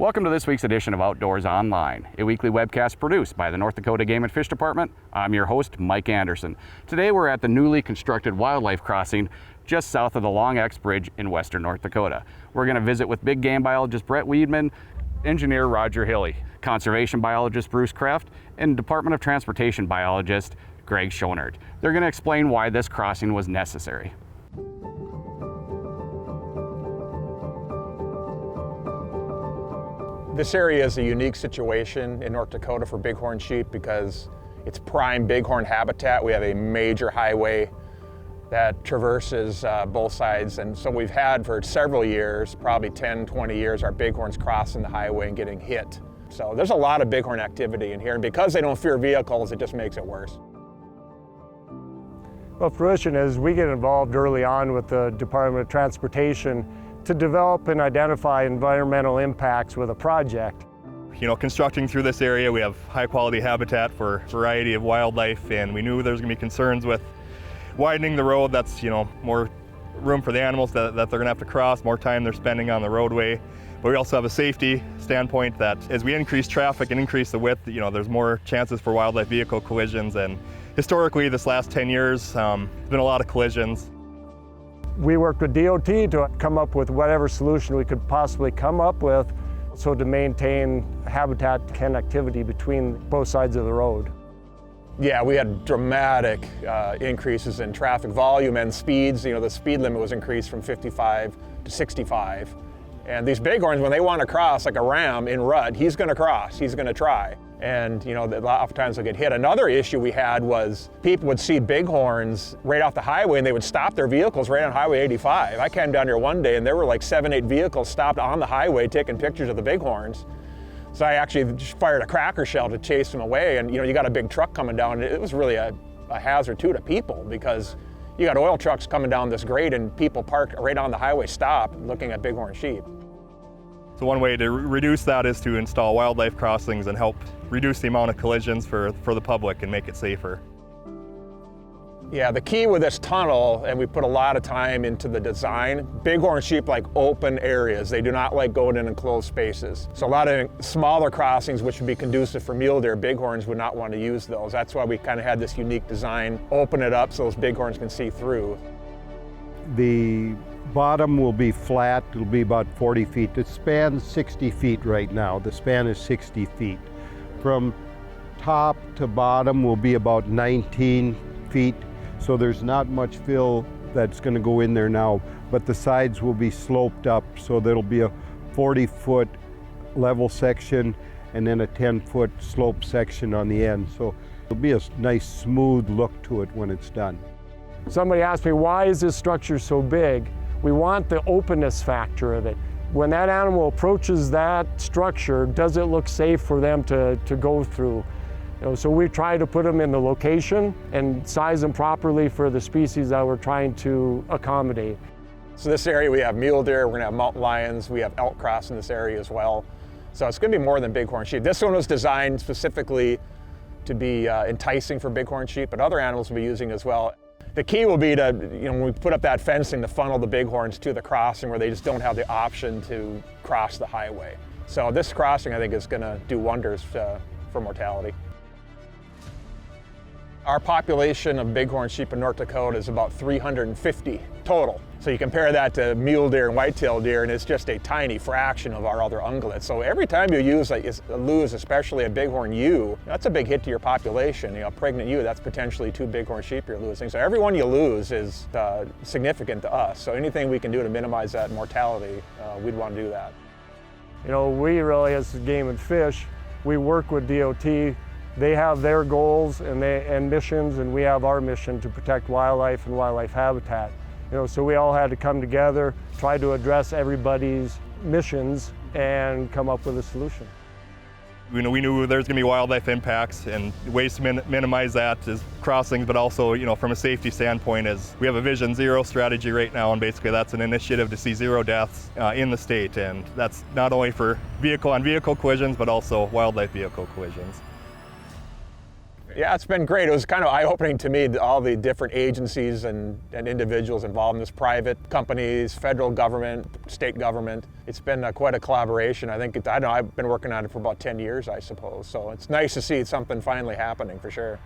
Welcome to this week's edition of Outdoors Online, a weekly webcast produced by the North Dakota Game and Fish Department. I'm your host, Mike Anderson. Today we're at the newly constructed wildlife crossing just south of the Long X Bridge in western North Dakota. We're going to visit with big game biologist Brett Weidman, engineer Roger Hilly, conservation biologist Bruce Kraft, and Department of Transportation biologist Greg Schonert. They're going to explain why this crossing was necessary. This area is a unique situation in North Dakota for bighorn sheep because it's prime bighorn habitat. We have a major highway that traverses both sides, and so we've had for several years, probably 10, 20 years, our bighorns crossing the highway and getting hit. So there's a lot of bighorn activity in here, and because they don't fear vehicles, it just makes it worse. Well, fruition is we get involved early on with the Department of Transportation to develop and identify environmental impacts with a project. You know, constructing through this area, we have high quality habitat for a variety of wildlife, and we knew there was going to be concerns with widening the road. That's, more room for the animals that they're going to have to cross, more time they're spending on the roadway. But we also have a safety standpoint that as we increase traffic and increase the width, there's more chances for wildlife vehicle collisions. And historically, this last 10 years, there's been a lot of collisions. We worked with DOT to come up with whatever solution we could possibly come up with so to maintain habitat connectivity between both sides of the road. Yeah, we had dramatic increases in traffic volume and speeds. The speed limit was increased from 55 to 65. And these bighorns, when they want to cross, like a ram in rut, he's going to cross, he's going to try. And a lot of times they'll get hit. Another issue we had was people would see bighorns right off the highway and they would stop their vehicles right on Highway 85. I came down here one day and there were like 7, 8 vehicles stopped on the highway taking pictures of the bighorns. So I actually just fired a cracker shell to chase them away. And you got a big truck coming down. And it was really a hazard too to people because you got oil trucks coming down this grade and people parked right on the highway stop looking at bighorn sheep. So one way to reduce that is to install wildlife crossings and help reduce the amount of collisions for the public and make it safer. Yeah, the key with this tunnel, and we put a lot of time into the design, bighorn sheep like open areas. They do not like going in enclosed spaces. So a lot of smaller crossings, which would be conducive for mule deer, bighorns would not want to use those. That's why we kind of had this unique design, open it up so those bighorns can see through. The bottom will be flat, it'll be about 40 feet. The span's 60 feet right now. The span is 60 feet. From top to bottom will be about 19 feet. So there's not much fill that's going to go in there now, but the sides will be sloped up, so there'll be a 40-foot level section and then a 10-foot slope section on the end. So it'll be a nice smooth look to it when it's done. Somebody asked me, why is this structure so big? We want the openness factor of it. When that animal approaches that structure, does it look safe for them to go through? So we try to put them in the location and size them properly for the species that we're trying to accommodate. So this area we have mule deer, we're going to have mountain lions, we have elk cross in this area as well. So it's going to be more than bighorn sheep. This one was designed specifically to be enticing for bighorn sheep, but other animals will be using as well. The key will be to, when we put up that fencing, to funnel the bighorns to the crossing where they just don't have the option to cross the highway. So this crossing, I think, is going to do wonders for mortality. Our population of bighorn sheep in North Dakota is about 350 total. So you compare that to mule deer and white-tailed deer, and it's just a tiny fraction of our other ungulates. So every time you lose, especially a bighorn ewe, that's a big hit to your population. A pregnant ewe, that's potentially 2 bighorn sheep you're losing. So every one you lose is significant to us. So anything we can do to minimize that mortality, we'd want to do that. We really, as Game and Fish, we work with DOT. They have their goals and missions, and we have our mission to protect wildlife and wildlife habitat. So we all had to come together, try to address everybody's missions, and come up with a solution. We knew there's going to be wildlife impacts, and ways to minimize that is crossings, but also, from a safety standpoint, is we have a Vision Zero strategy right now, and basically that's an initiative to see 0 deaths in the state, and that's not only for vehicle-on-vehicle collisions, but also wildlife vehicle collisions. Yeah, it's been great. It was kind of eye-opening to me, all the different agencies and individuals involved in this, private companies, federal government, state government. It's been quite a collaboration. I don't know, I've been working on it for about 10 years, I suppose. So it's nice to see something finally happening, for sure.